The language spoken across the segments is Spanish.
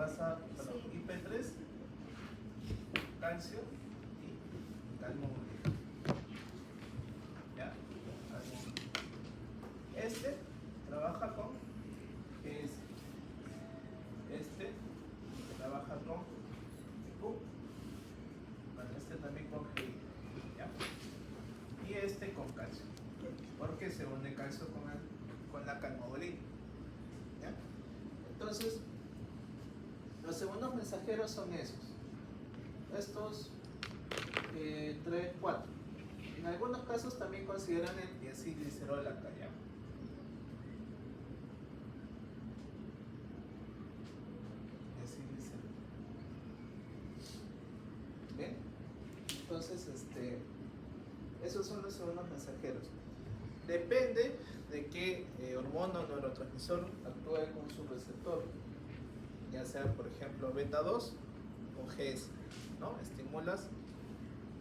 pasa, perdón, Sí. IP3, calcio y calmomulina. ¿Ya? Calmomulina. Este trabaja con GS. Este trabaja con Q. Bueno, este también con GI. ¿Ya? Y este con calcio. Porque se une calcio con la calmodulina. ¿Ya? Entonces, los segundos mensajeros son esos. Estos 3, 4. En algunos casos también consideran el diacilglicerol acá, ¿ya? Diacilglicerol. ¿Bien? Entonces, esos son los segundos mensajeros. Depende de qué hormona o neurotransmisor actúe con su receptor. Ya sea, por ejemplo, beta 2 o GS, ¿no? Estimulas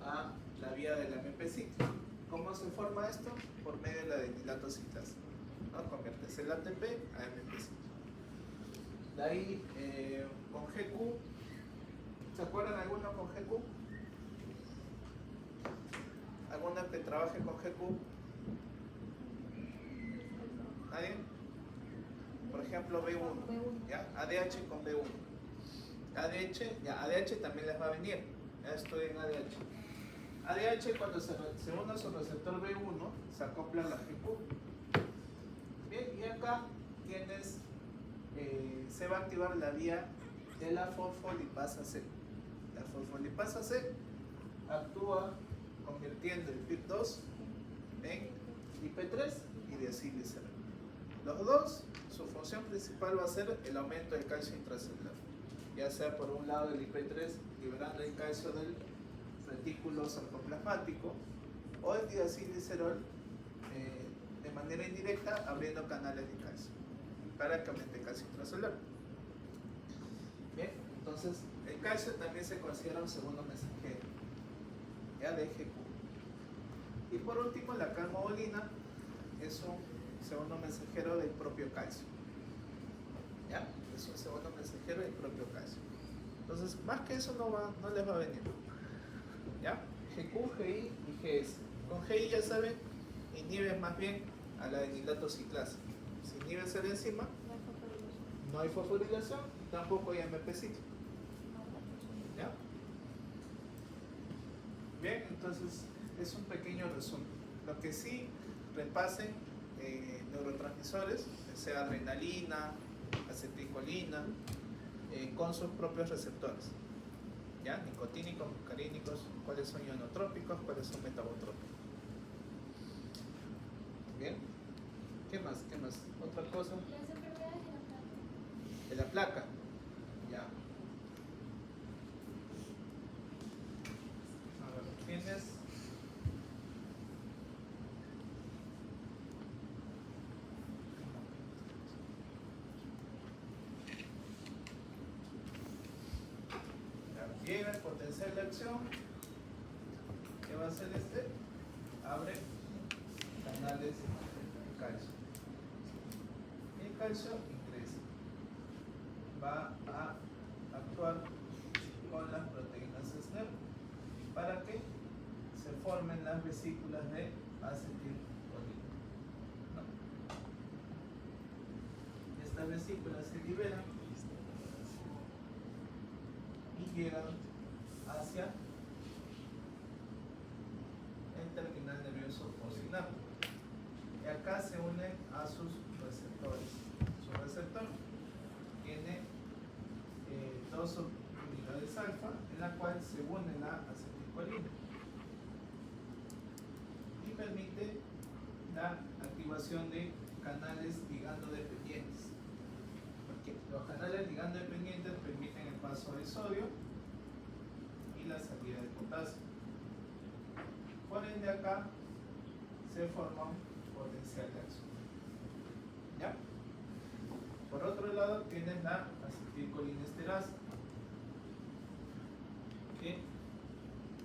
a la vía del AMP-CIT. ¿Cómo se forma esto? Por medio de la dinilatocitasa, ¿no? Conviertes el ATP a AMP-CIT. De ahí, con GQ, ¿se acuerdan alguno con GQ? ¿Alguna que trabaje con GQ? ¿Nadie? Por ejemplo, B1, ¿ya? ADH con B1. ADH también les va a venir. Ya estudien ADH. ADH cuando se une a su receptor B1 se acopla a la GQ. Bien, y acá tienes, se va a activar la vía de la fosfolipasa C. La fosfolipasa C actúa convirtiendo el PIP2 en IP3 y diacilglicerol. Los dos, su función principal va a ser el aumento del calcio intracelular, ya sea por un lado el IP3 liberando el calcio del retículo sarcoplasmático o el diacilglicerol de manera indirecta abriendo canales de calcio para que aumente el calcio intracelular. Bien, entonces el calcio también se considera un segundo mensajero, ya de GQ. Y por último, la calmodulina es un segundo mensajero del propio calcio. ¿Ya? Es un segundo mensajero del propio calcio. Entonces, más que eso no les va a venir. ¿Ya? GQ, GI y GS. Con GI ya saben, inhibes más bien a la dinilatociclasa. Si inhibes el enzima, no hay fosforilación, tampoco hay AMP-CIT. ¿Ya? Bien, entonces es un pequeño resumen. Lo que sí repasen neurotransmisores, sea adrenalina, acetilcolina, con sus propios receptores. ¿Ya? Nicotínicos, muscarínicos, cuáles son ionotrópicos, cuáles son metabotrópicos. Bien. ¿Qué más? ¿Qué más? ¿Otra cosa? Las enfermedades De la placa. Ya. A ver, ¿tienes? Llega el potencial de acción. ¿Qué va a hacer este? Abre canales de calcio. Y el calcio ingresa. Va a actuar con las proteínas SNER para que se formen las vesículas de acetilcolina. ¿No? Estas vesículas se liberan y llegan hacia el terminal nervioso posilinar. Y acá se unen a sus receptores. Su receptor tiene dos subunidades alfa, en la cual se une la acetilcolina y permite la activación de canales ligando dependientes. Porque los canales ligando dependientes permiten el paso del sodio y la salida de potasio. Por ende, acá se forma un potencial de acción. ¿Ya? Por otro lado, tienes la acetilcolinesterasa, que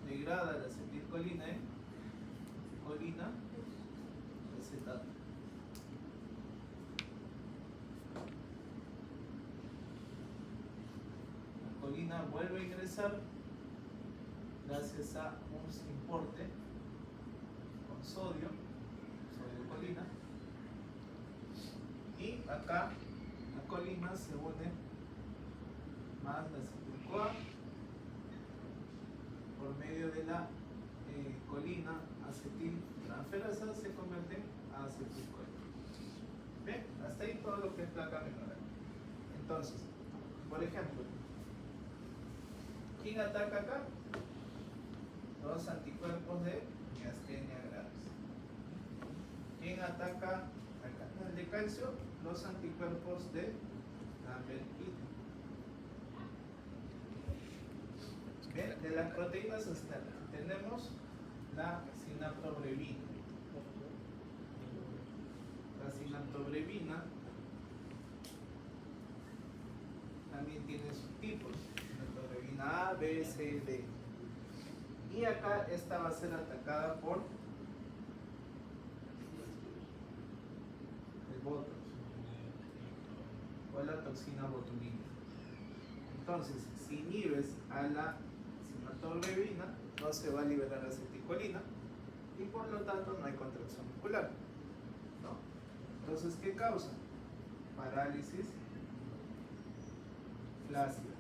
degrada la acetilcolina en colina acetato. colina vuelve a ingresar gracias a un importe con sodio, colina, y acá la colina se une más la acetil-CoA por medio de la colina acetiltransferasa se convierte en acetil-CoA. Bien, hasta ahí todo lo que es placa menor. Entonces, por ejemplo, ¿quién ataca acá? Los anticuerpos de miastenia gravis. ¿Quién ataca al canal de calcio? Los anticuerpos de Lambert-Eaton. Bien, de las proteínas externas tenemos la sinaprobrevina. La sinaprobrevina también tiene subtipos, sinaprobrevina A, B, C, D. Y acá esta va a ser atacada por el botox o la toxina botulínica. Entonces, si inhibes a la sinaprobrevina, no se va a liberar acetilcolina y por lo tanto no hay contracción muscular, ¿no? Entonces, ¿qué causa? Parálisis flácida.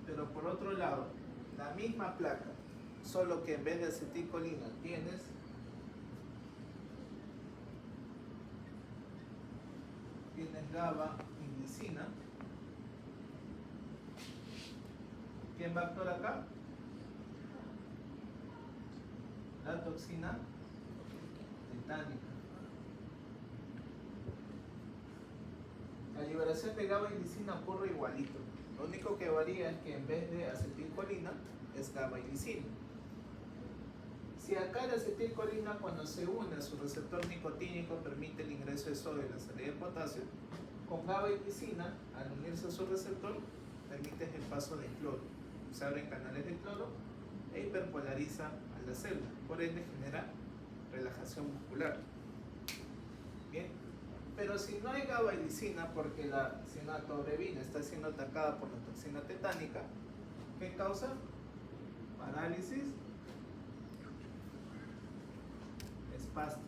Pero por otro lado, la misma placa, solo que en vez de acetilcolina tienes GABA-indicina. ¿Quién va a actuar acá? La toxina tetánica. La liberación de GABA-indicina ocurre igualito. Lo único que varía es que en vez de acetilcolina es GABA-indicina. Si acá la acetilcolina cuando se une a su receptor nicotínico permite el ingreso de sodio y la salida de potasio, con GABA-indicina al unirse a su receptor permite el paso de cloro. Se abren canales de cloro e hiperpolariza a la célula, por ende genera relajación muscular. Bien, pero si no hay GABA-indicina porque la sinaprobrevina está siendo atacada por la toxina tetánica, ¿qué causa? Parálisis espástica.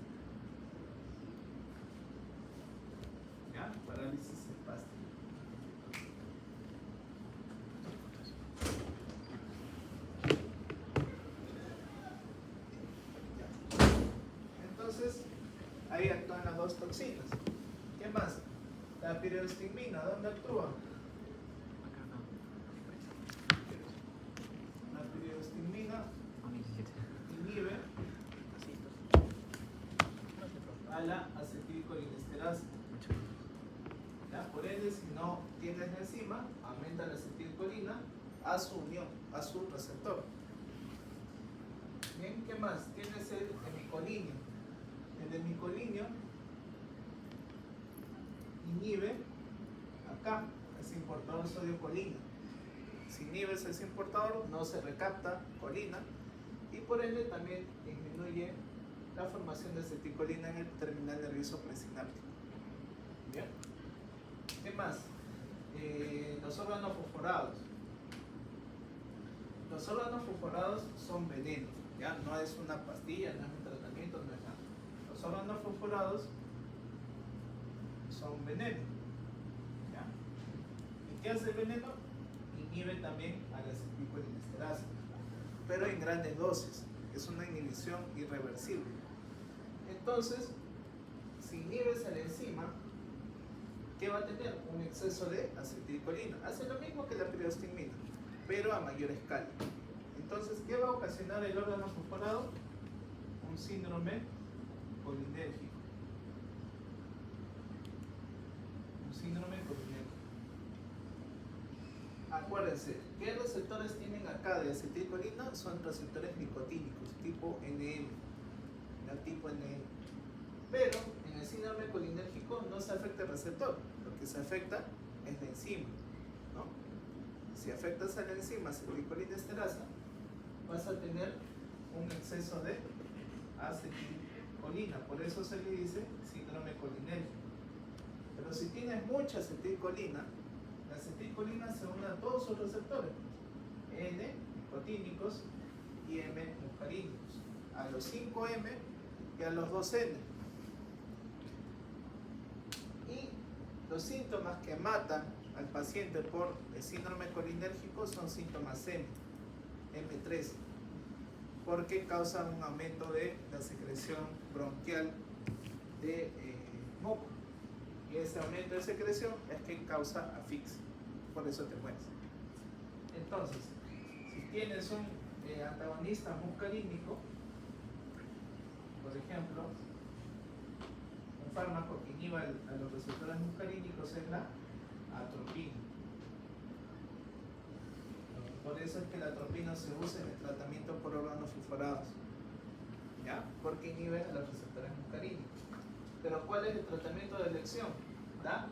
¿Ya? Parálisis espástica. Entonces, ahí actúan las dos toxinas. ¿Qué más? La pireostigmina, ¿dónde actúa? La pireostigmina inhibe a la acetilcolinesterasa. ¿Ya? Por ende, si no tienes la enzima, aumenta la acetilcolina a su unión, a su receptor. Bien, ¿qué más? Tienes el hemicolinio. El hemicolinio inhibe acá ese importador sodio-colina. Si inhibes ese importador, no se recapta colina y por ende también disminuye la formación de acetilcolina en el terminal nervioso presináptico. ¿Bien? ¿Qué más? Los órganos fosforados. Los órganos fosforados son venenos, ¿ya? No es una pastilla, no es un tratamiento, no es nada. Los órganos fosforados son veneno, ¿ya? ¿Y qué hace el veneno? Inhibe también a la acetilcolinesterasa, pero en grandes dosis. Es una inhibición irreversible. Entonces, si inhibes a la enzima, ¿qué va a tener? Un exceso de acetilcolina. Hace lo mismo que la pireostigmina, pero a mayor escala. Entonces, ¿qué va a ocasionar el órgano fosforado? Un síndrome colinérgico. Un síndrome colinérgico. Acuérdense, ¿qué receptores tienen acá de acetilcolina? Son receptores nicotínicos, tipo NN, la tipo NN. Pero en el síndrome colinérgico no se afecta el receptor, lo que se afecta es la enzima, ¿no? Si afectas a la enzima acetilcolinesterasa, vas a tener un exceso de acetilcolina, por eso se le dice síndrome colinérgico. Pero si tienes mucha acetilcolina, la acetilcolina se une a todos sus receptores, N, nicotínicos, y M, muscarínicos, a los 5M y a los 2N. Y los síntomas que matan al paciente por el síndrome colinérgico son síntomas M, M3, porque causan un aumento de la secreción bronquial de moco. Y ese aumento de secreción es que causa asfixia, por eso te mueres. Entonces, si tienes un antagonista muscarínico, por ejemplo, un fármaco que inhiba a los receptores muscarínicos es la atropina. Por eso es que la atropina se usa en el tratamiento por órganos fosforados, ¿ya? Porque inhibe a los receptores muscarínicos. Pero ¿cuál es el tratamiento de elección? ¿Da?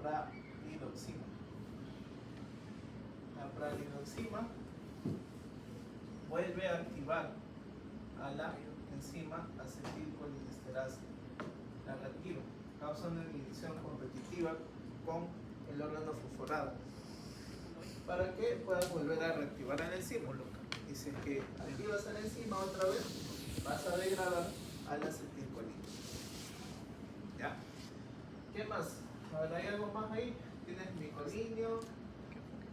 Pralidoxima. La pralidoxima vuelve a activar a la enzima acetilcolinesterasa. La reactiva, causa una inhibición competitiva con el órgano fosforado, para que puedas volver a reactivar la enzima. Y si es que activas la enzima otra vez, vas a degradar a la acetilcolina. ¿Ya? ¿Qué más? A ver, ¿hay algo más ahí? Tienes micolinio,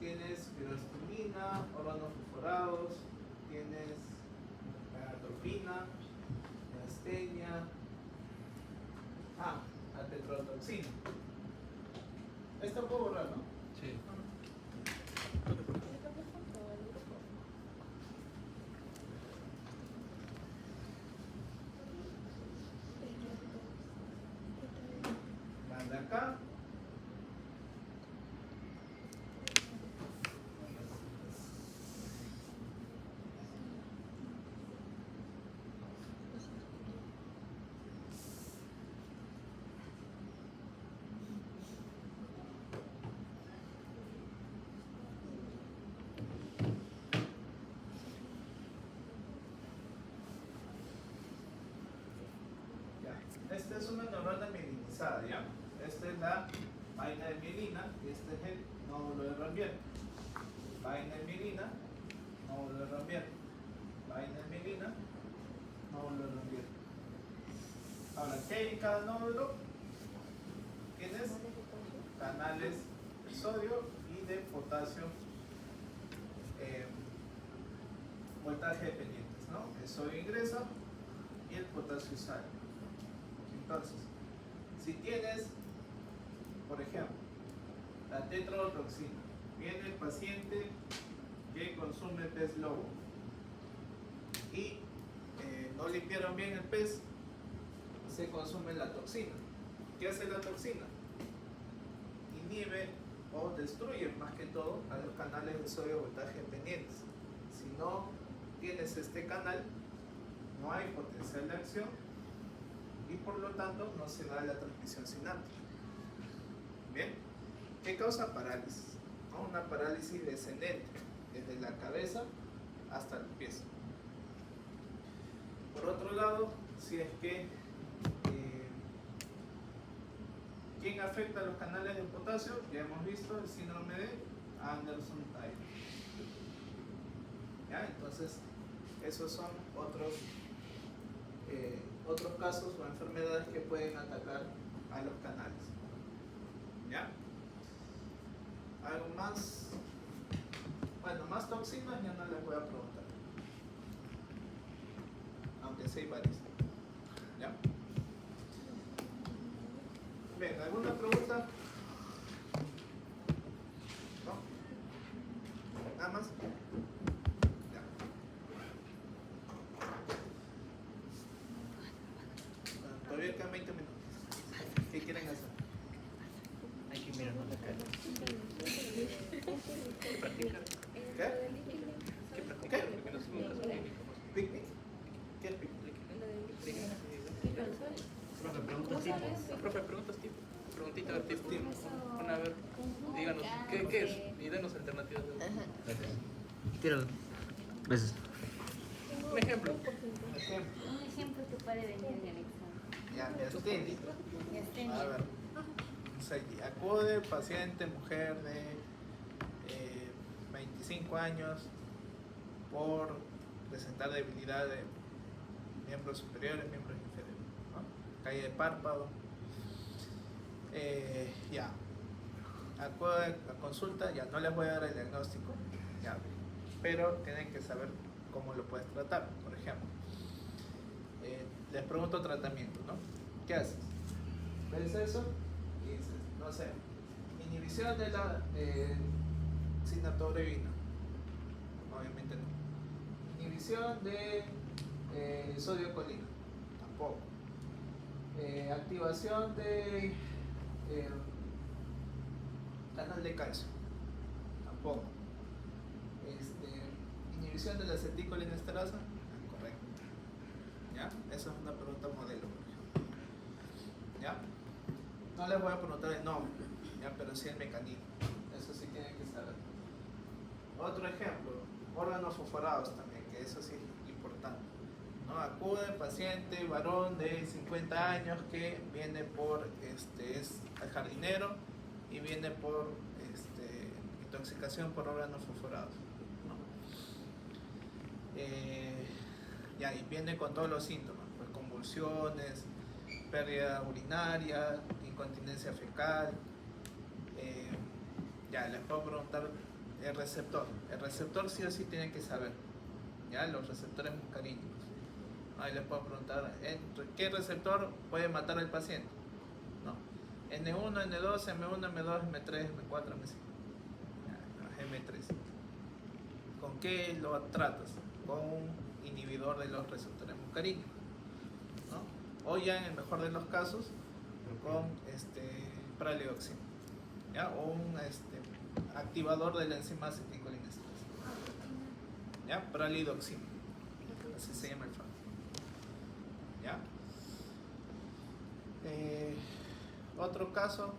tienes pirostimina, órganos fosforados, tienes atropina, astenia, la tetrodotoxina. Esto puedo borrar, ¿no? Sí. Van de acá. Esta es una neurona mielinizada, ¿ya? Esta es la vaina de mielina y este es el nódulo de Ranvier. Vaina de mielina, nódulo de Ranvier. Vaina de mielina, nódulo de Ranvier. Ahora, ¿qué hay en cada nódulo? Tienes canales de sodio y de potasio, voltaje dependientes, ¿no? El sodio ingresa y el potasio sale. Entonces, si tienes, por ejemplo, la tetrodotoxina, viene el paciente que consume pez lobo y no limpiaron bien el pez, se consume la toxina. ¿Qué hace la toxina? Inhibe o destruye más que todo a los canales de sodio voltaje dependientes. Si no tienes este canal, no hay potencial de acción y por lo tanto no se da la transmisión sináptica. Bien, ¿qué causa parálisis? ¿No? Una parálisis descendente, desde la cabeza hasta los pies. Por otro lado, si es que ¿quién afecta a los canales de potasio? Ya hemos visto el síndrome de Anderson-Thaler. ¿Ya? Entonces, esos son otros casos o enfermedades que pueden atacar a los canales. ¿Ya? ¿Algo más? Bueno, más toxinas ya no les voy a preguntar. Aunque sí hay varias. ¿Ya? Bien, ¿alguna pregunta? ¿No? ¿Nada más? Ya. Bueno, todavía quedan 20 minutos. ¿Qué quieren hacer? Hay que mirarnos la cara. ¿Qué practicar? ¿Qué? ¿Qué practicar? Porque no somos casos clínicos. ¿Picnic? ¿Qué es picnic? Profe, preguntas tipo. Profe, preguntas tipo. Preguntita tipo. Bueno, a ver, díganos, ¿qué es? Y denos alternativas. Gracias. Tíralo. Gracias. Un ejemplo. Un ejemplo. Un ejemplo que puede venir en el examen. Ya, miastenia. A ver. Acude paciente, mujer de 25 años por presentar debilidad de miembros superiores, miembros inferiores, ¿no? Caída de párpado. Ya. Acude a consulta, ya no les voy a dar el diagnóstico, ya, pero tienen que saber cómo lo puedes tratar. Por ejemplo, les pregunto tratamiento, ¿no? ¿Qué haces? ¿Ves eso? Y dices, no sé, inhibición de la cinnatovrebina. Obviamente no. Inhibición de sodio colina. Tampoco. Activación de canal de calcio. Tampoco. Inhibición de la acetilcolinesterasa. Correcto. ¿Ya? Esa es una pregunta modelo, por ejemplo. ¿Ya? No les voy a preguntar el nombre, ¿ya? Pero sí el mecanismo. Eso sí tienen que saber. Otro ejemplo, órganos fosforados también, que eso sí es importante, ¿no? Acude paciente varón de 50 años que viene por, es jardinero y viene por intoxicación por órganos fosforados, ¿no? Ya, y viene con todos los síntomas, pues convulsiones, pérdida urinaria, incontinencia fecal. Ya, les puedo preguntar el receptor. El receptor sí o sí tienen que saber, ya, los receptores muscarínicos. Ahí les puedo preguntar, ¿qué receptor puede matar al paciente? No. N1, N2, M1, M2, M3, M4, M5. M3. ¿Con qué lo tratas? Con un inhibidor de los receptores muscarínicos, ¿no? O ya en el mejor de los casos con pralidoxina, ¿ya? O un activador de la enzima acetilcolinesterasa, ¿ya? Pralidoxina, así se llama el fármaco, ¿ya? Otro caso,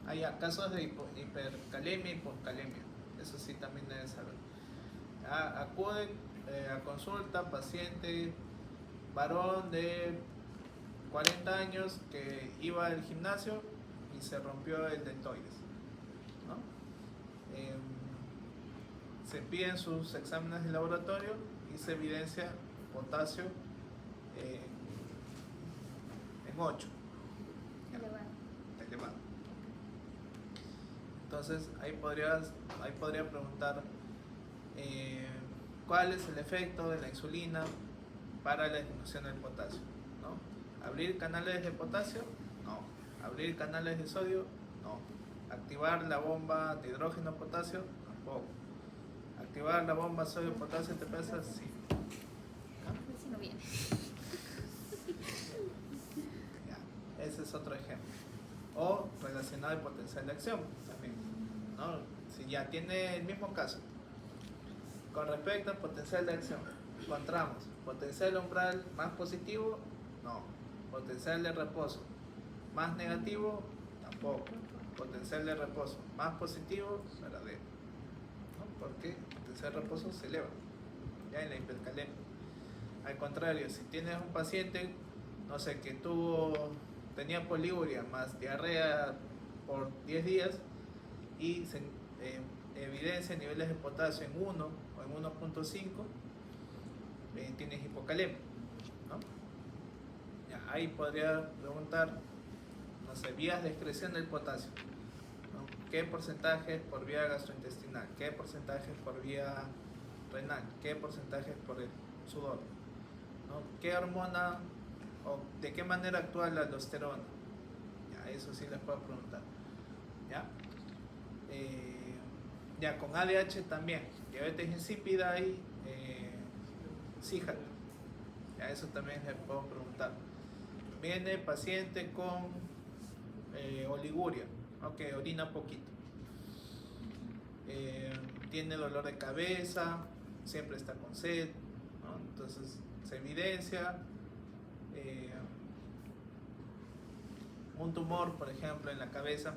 hay casos de hipercalemia y hipocalemia, eso sí también deben saber. Acude a consulta paciente varón de 40 años que iba al gimnasio y se rompió el deltoides, ¿no? Se piden sus exámenes de laboratorio y se evidencia potasio en 8. Elevado. Entonces ahí podría preguntar cuál es el efecto de la insulina para la disminución del potasio, ¿no? ¿Abrir canales de potasio? No. ¿Abrir canales de sodio? No. ¿Activar la bomba de hidrógeno potasio? Tampoco. ¿Activar la bomba sodio potasio ATPasa? Sí. ¿No? Bien. Ya, ese es otro ejemplo. O relacionado al potencial de acción también, ¿no? Si ya tiene el mismo caso. Con respecto al potencial de acción, encontramos potencial umbral más positivo, no. Potencial de reposo más negativo, tampoco. Potencial de reposo más positivo, verdadero, ¿no? Porque el potencial de reposo se eleva, ya en la hipercalemia. Al contrario, si tienes un paciente, no sé, que tenía poliuria más diarrea por 10 días y se evidencia niveles de potasio en 1 o en 1.5, tienes hipocalemia, ¿no? Ya, ahí podría preguntar, no sé, vías de excreción del potasio, ¿no? ¿Qué porcentaje por vía gastrointestinal? ¿Qué porcentaje por vía renal? ¿Qué porcentaje por el sudor? ¿No? ¿Qué hormona o de qué manera actúa la aldosterona? Ya, eso sí les puedo preguntar, ¿ya? Ya, con ADH también, diabetes insípida y CIJAT, ya, eso también les puedo preguntar. Viene paciente con oliguria, que orina poquito, tiene dolor de cabeza, siempre está con sed, ¿no? Entonces se evidencia un tumor, por ejemplo, en la cabeza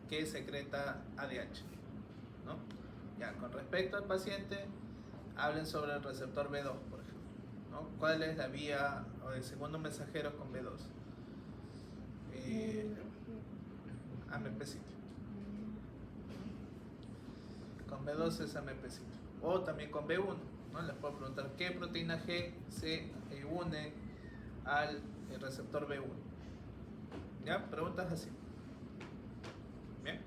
que secreta ADH, ¿no? Ya, con respecto al paciente, hablen sobre el receptor B2, por ejemplo, ¿no? ¿Cuál es la vía o el segundo mensajero con B2? AMP ciclo. Con B2 es AMP ciclo. O también con B1, ¿no? Les puedo preguntar qué proteína G se une al receptor B1. ¿Ya? Preguntas así. Bien.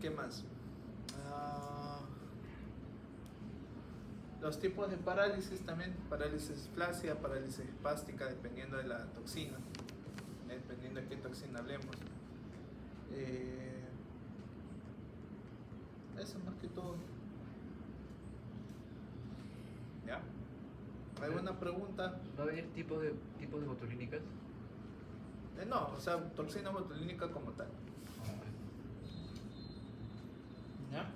¿Qué más? Los tipos de parálisis también, parálisis flácida, parálisis espástica, dependiendo de la toxina, dependiendo de qué toxina hablemos. Eso más que todo. ¿Ya? ¿Alguna pregunta? ¿Va a haber tipos de botulínicas? No, o sea, toxina botulínica como tal. ¿Ya?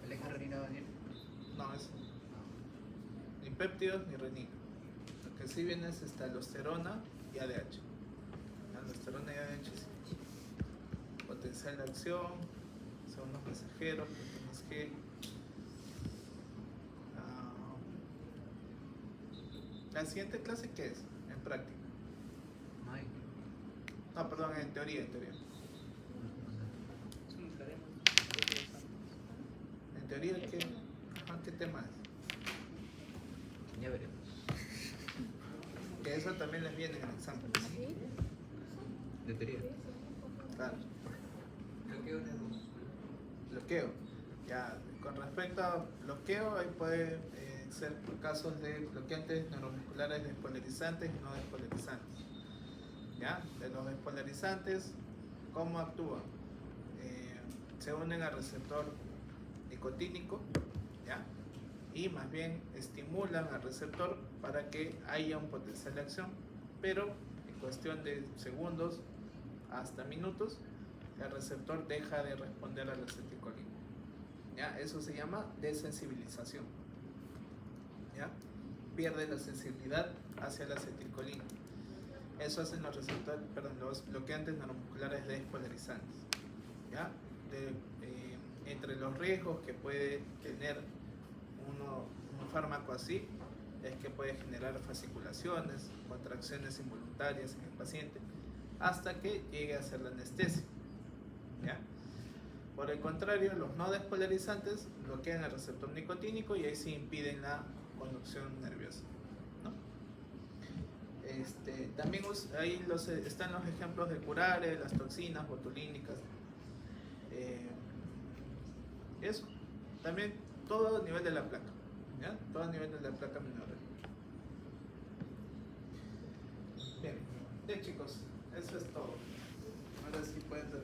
¿Aleja renina, Daniel? No, es ni péptidos ni renina. Lo que sí viene es aldosterona y ADH. Aldosterona y ADH sí. Potencial de acción, son unos mensajeros, proteínas G. ¿La siguiente clase qué es? En práctica. Ay. No, perdón, en teoría, en teoría. En teoría, ¿qué tema es? Ya veremos. Que eso también les viene en el examen. De teoría. Claro. Bloqueo. Ya, con respecto a bloqueo, ahí puede ser casos de bloqueantes neuromusculares despolarizantes y no despolarizantes. ¿Ya? De los despolarizantes, ¿cómo actúan? Se unen al receptor nicotínico, ¿ya? Y más bien estimulan al receptor para que haya un potencial de acción, pero en cuestión de segundos hasta minutos, el receptor deja de responder a la acetilcolina. ¿Ya? Eso se llama desensibilización. ¿Ya? Pierde la sensibilidad hacia la acetilcolina. Eso hacen los bloqueantes neuromusculares despolarizantes. ¿Ya? Entre los riesgos que puede tener un fármaco así es que puede generar fasciculaciones, contracciones involuntarias en el paciente, hasta que llegue a ser la anestesia. ¿Ya? Por el contrario, los no despolarizantes bloquean el receptor nicotínico y ahí sí impiden la conducción nerviosa, ¿no? También ahí están los ejemplos de curare, las toxinas botulínicas. Eso. También todo a nivel de la placa. ¿Ya? Todo a nivel de la placa menor. Bien, chicos, eso es todo.